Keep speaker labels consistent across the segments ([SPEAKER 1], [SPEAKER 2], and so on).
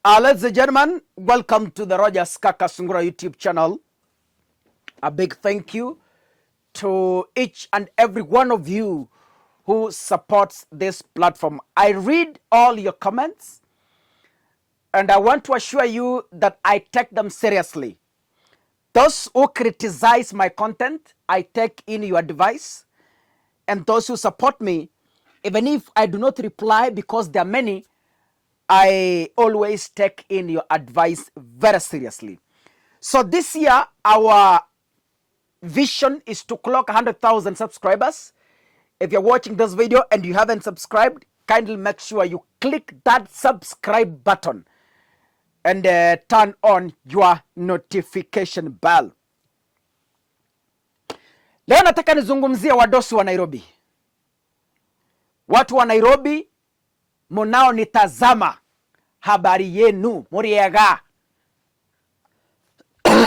[SPEAKER 1] Ladies and gentlemen, welcome to the Kakasungura YouTube channel. A big thank you to each and every one of you who supports this platform. I read all your comments and I want to assure you that I take them seriously. Those who criticize my content, I take in your advice. And those who support me, even if I do not reply because there are many, I always take in your advice very seriously. So this year, our vision is to clock 100,000 subscribers. If you're watching this video and you haven't subscribed, kindly make sure you click that subscribe button and turn on your notification bell. Leo nataka nizungumzie wadosi wa Nairobi. Watu wa Nairobi munao nitazama habari yenu muriega.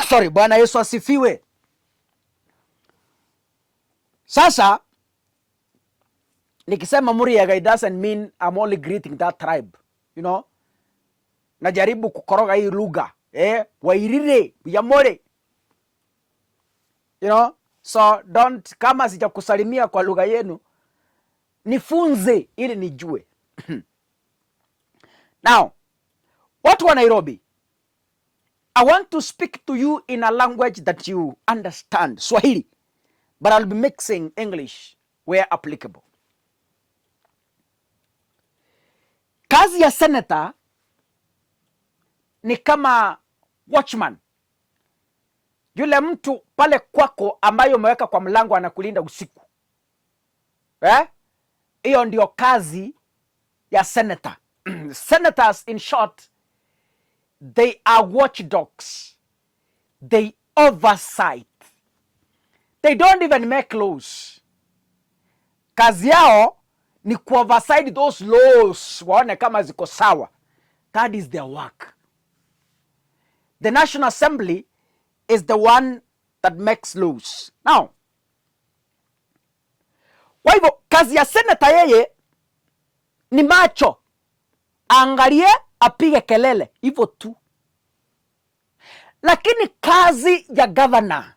[SPEAKER 1] Sorry, Bwana Yesu asifiwe. Sasa nikisema muriega, it doesn't mean I'm only greeting that tribe, you know. Najaribu kukoroga hii lugha, wairire, yamore. You know, so don't, kama sijakusalimia kwa lugha yenu, nifunze ili nijue. Now, watu wa Nairobi, I want to speak to you in a language that you understand, Swahili, but I'll be mixing English where applicable. Kazi ya senator ni kama watchman. Yule mtu pale kwako ambayo umeweka kwa mlango anakulinda usiku. Hiyo ndio kazi ya senator. Senators, in short, they are watchdogs. They oversight. They don't even make laws. Kazi yao ni ku-oversight those laws, waone kama ziko sawa. That is their work. The National Assembly is the one that makes laws. Now, kwa hivyo kazi ya senator yeye ni macho, angalie, apige kelele, hivyo tu. Lakini kazi ya governor,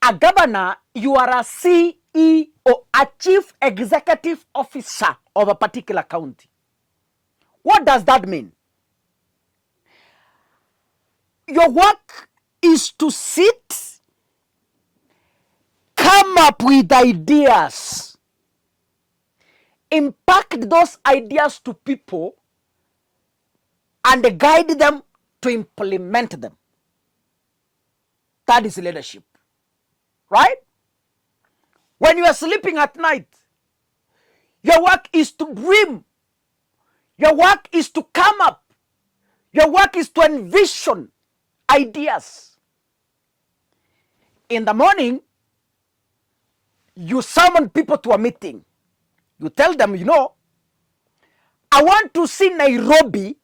[SPEAKER 1] a governor, you are a CEO, a chief executive officer of a particular county. What does that mean? Your work is to sit, come up with ideas, impact those ideas to people, and guide them to implement them. That is leadership. Right? When you are sleeping at night, your work is to dream. Your work is to come up. Your work is to envision ideas. In the morning, you summon people to a meeting. You tell them, you know, I want to see Nairobi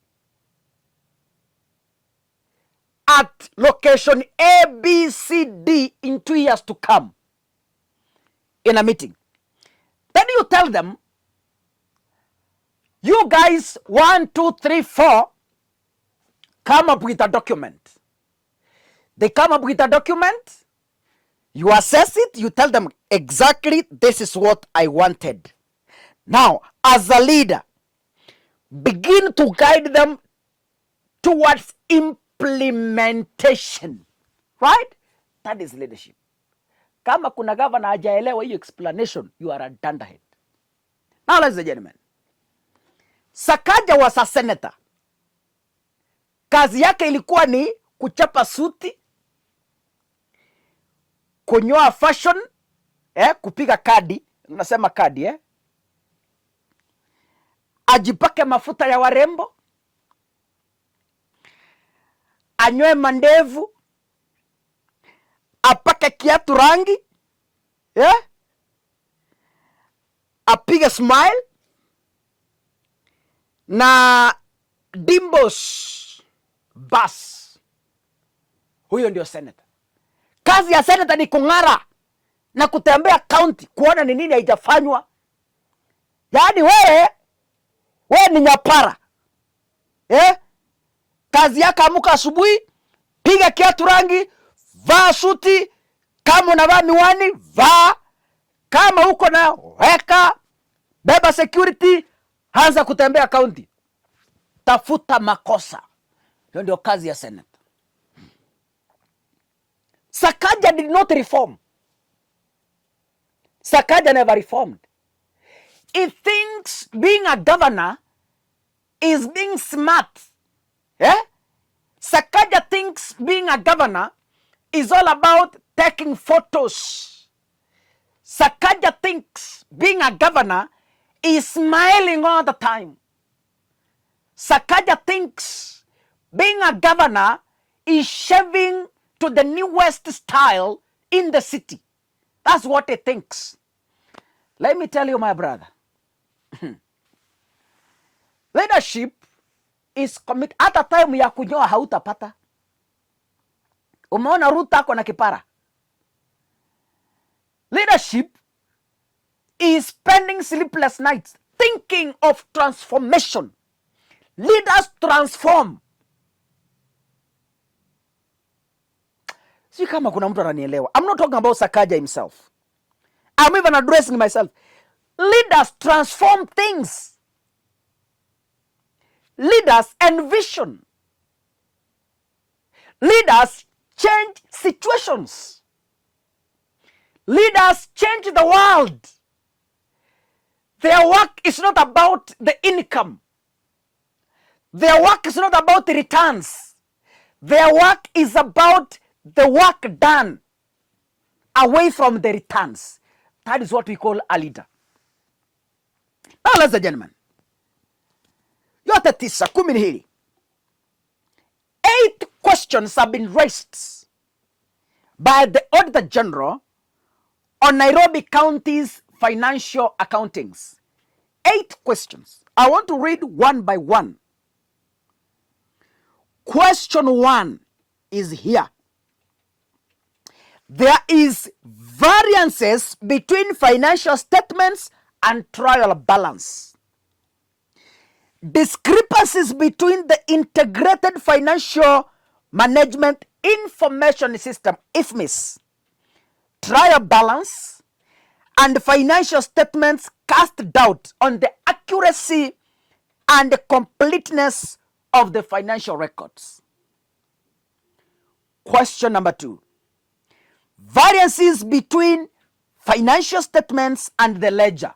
[SPEAKER 1] at location A, B, C, D in 2 years to come. In a meeting. Then you tell them, you guys, 1, 2, 3, 4, come up with a document. They come up with a document, you assess it, you tell them exactly this is what I wanted. Now, as a leader, begin to guide them towards implementation. Right? That is leadership. Kama kuna governor hajaelewa hiyo explanation, you are a dunderhead. Now, ladies and gentlemen, Sakaja was a senator. Kazi yake ilikuwa ni kuchapa suti, kunyoa fashion, kupiga kadi, nasema kadi, ajipake mafuta ya warembo, anyoe mandevu, apake kiatu rangi, apige smile, na dimbos bas. Huyo ndio senator. Kazi ya senator ni kung'ara na kutembea county kuona ni nini haijafanywa. Yaani wewe ni nyapara. Kazi yako, amuka asubuhi, piga kiatu rangi, vaa suti, kama unavaa miwani, vaa. Kama uko na weka, beba security, anza kutembea county. Tafuta makosa. Hiyo ndio kazi ya Senate. Sakaja did not reform. Sakaja never reformed. He thinks being a governor is being smart. Sakaja thinks being a governor is all about taking photos. Sakaja thinks being a governor is smiling all the time. Sakaja thinks being a governor is shaving to the newest style in the city. That's what he thinks. Let me tell you, my brother. Leadership is commit. Hata time ya kunyoa hautapata. Umeona Ruto ako na kipara. Leadership is spending sleepless nights thinking of transformation. Leaders transform. Si kama kuna mtu ananielewa. I'm not talking about Sakaja himself. I'm even addressing myself. Leaders transform things. Leaders envision. Leaders change situations. Leaders change the world. Their work is not about the income. Their work is not about the returns. Their work is about the work done away from the returns. That is what we call a leader. Now, ladies and gentlemen, yote 9, 10 hili. 8 questions have been raised by the Auditor General on Nairobi County's financial accountings. 8 questions. I want to read one by one. Question 1 is here. There is variances between financial statements and trial balance. Discrepancies between the Integrated Financial Management Information System, IFMIS, trial balance, and financial statements cast doubt on the accuracy and completeness of the financial records. Question number 2. Variances between financial statements and the ledger.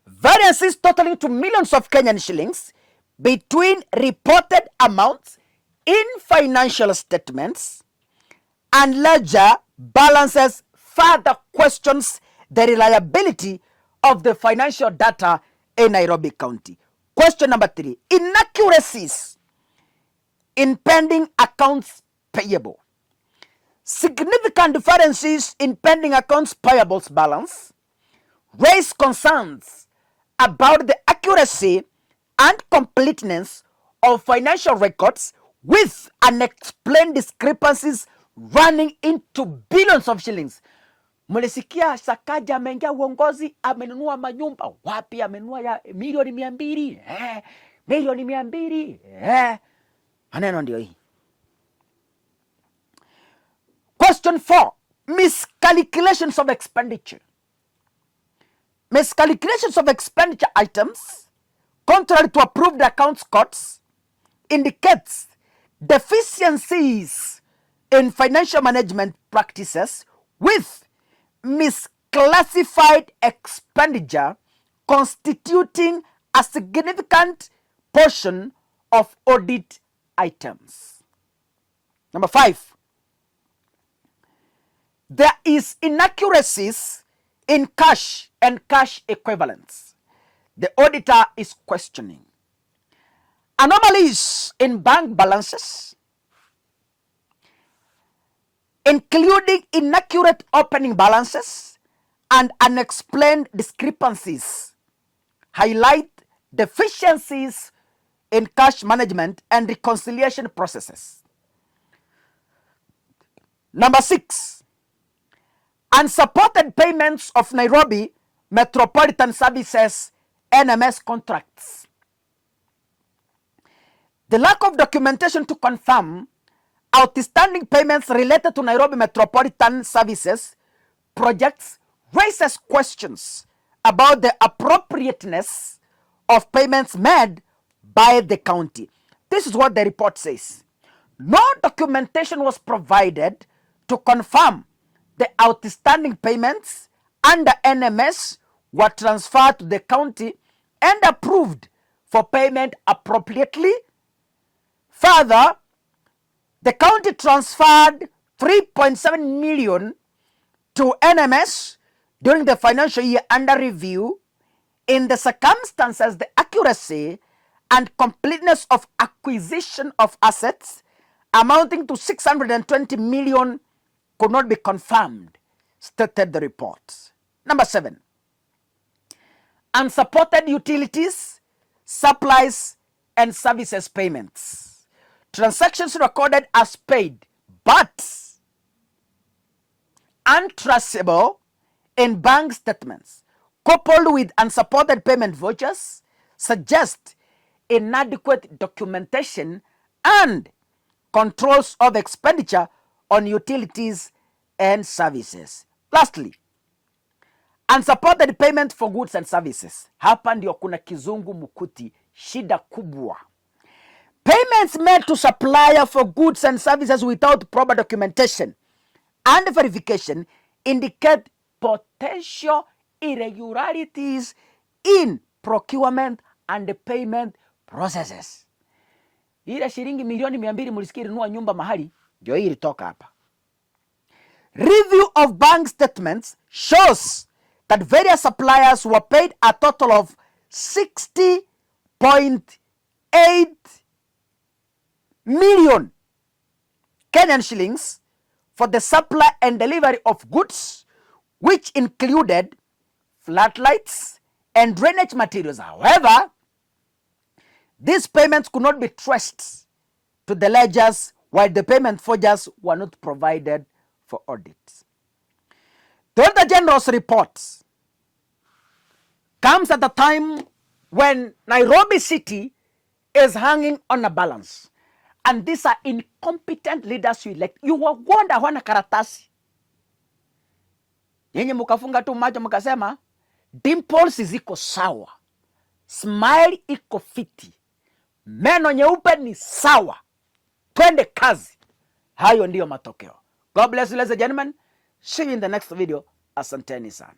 [SPEAKER 1] Variances totaling to millions of Kenyan shillings between reported amounts in financial statements and ledger balances further questions the reliability of the financial data in Nairobi County. Question number 3. Inaccuracies in pending accounts payable. Significant differences in pending accounts payables balance raise concerns about the accuracy and completeness of financial records, with unexplained discrepancies running into billions of shillings. Mulisikia Sakaja ameingia uongozi, amenunua manyumba. Wapi amenunua ya milioni 200? Milioni 200. Maneno ndio hii. Question 4. Miscalculations of expenditure. Miscalculations of expenditure items, contrary to approved accounts codes, indicates deficiencies in financial management practices, with misclassified expenditure constituting a significant portion of audit items. Number 5. There is inaccuracies in cash and cash equivalents. The auditor is questioning anomalies in bank balances, including inaccurate opening balances and unexplained discrepancies, highlight deficiencies in cash management and reconciliation processes. Number 6. Unsupported payments of Nairobi Metropolitan Services NMS contracts. The lack of documentation to confirm outstanding payments related to Nairobi Metropolitan Services projects raises questions about the appropriateness of payments made by the county. This is what the report says. No documentation was provided to confirm the outstanding payments under NMS were transferred to the county and approved for payment appropriately. Further, the county transferred 3.7 million to NMS during the financial year under review. In the circumstances, the accuracy and completeness of acquisition of assets amounting to 620 million could not be confirmed, stated the report. Number 7, unsupported utilities, supplies, and services payments. Transactions recorded as paid but untraceable in bank statements, coupled with unsupported payment vouchers, suggest inadequate documentation and controls of expenditure on utilities and services. Lastly, unsupported payment for goods and services. Hapa ndio kuna kizungu mukuti, shida kubwa. Payments made to supplier for goods and services without proper documentation and verification indicate potential irregularities in procurement and payment processes. Ile shilingi milioni 200 mlisikiri nunua nyumba mahali, ndio hii ilitoka hapa. Review of bank statements shows that various suppliers were paid a total of 60.8 million Kenyan shillings for the supply and delivery of goods, which included floodlights and drainage materials. However, these payments could not be traced to the ledgers, while the payment forgers were not provided for audit. The Auditor General's report comes at a time when Nairobi City is hanging on a balance. And these are incompetent leaders you elect. You wonder wana karatasi. Yenye mukafunga tu macho mukasema, dimples ziko sawa. Smile iko fiti. Meno nyeupe ni sawa. Twende kazi. Hayo ndiyo matokeo. God bless you, ladies and gentlemen. See you in the next video. Asanteni sana.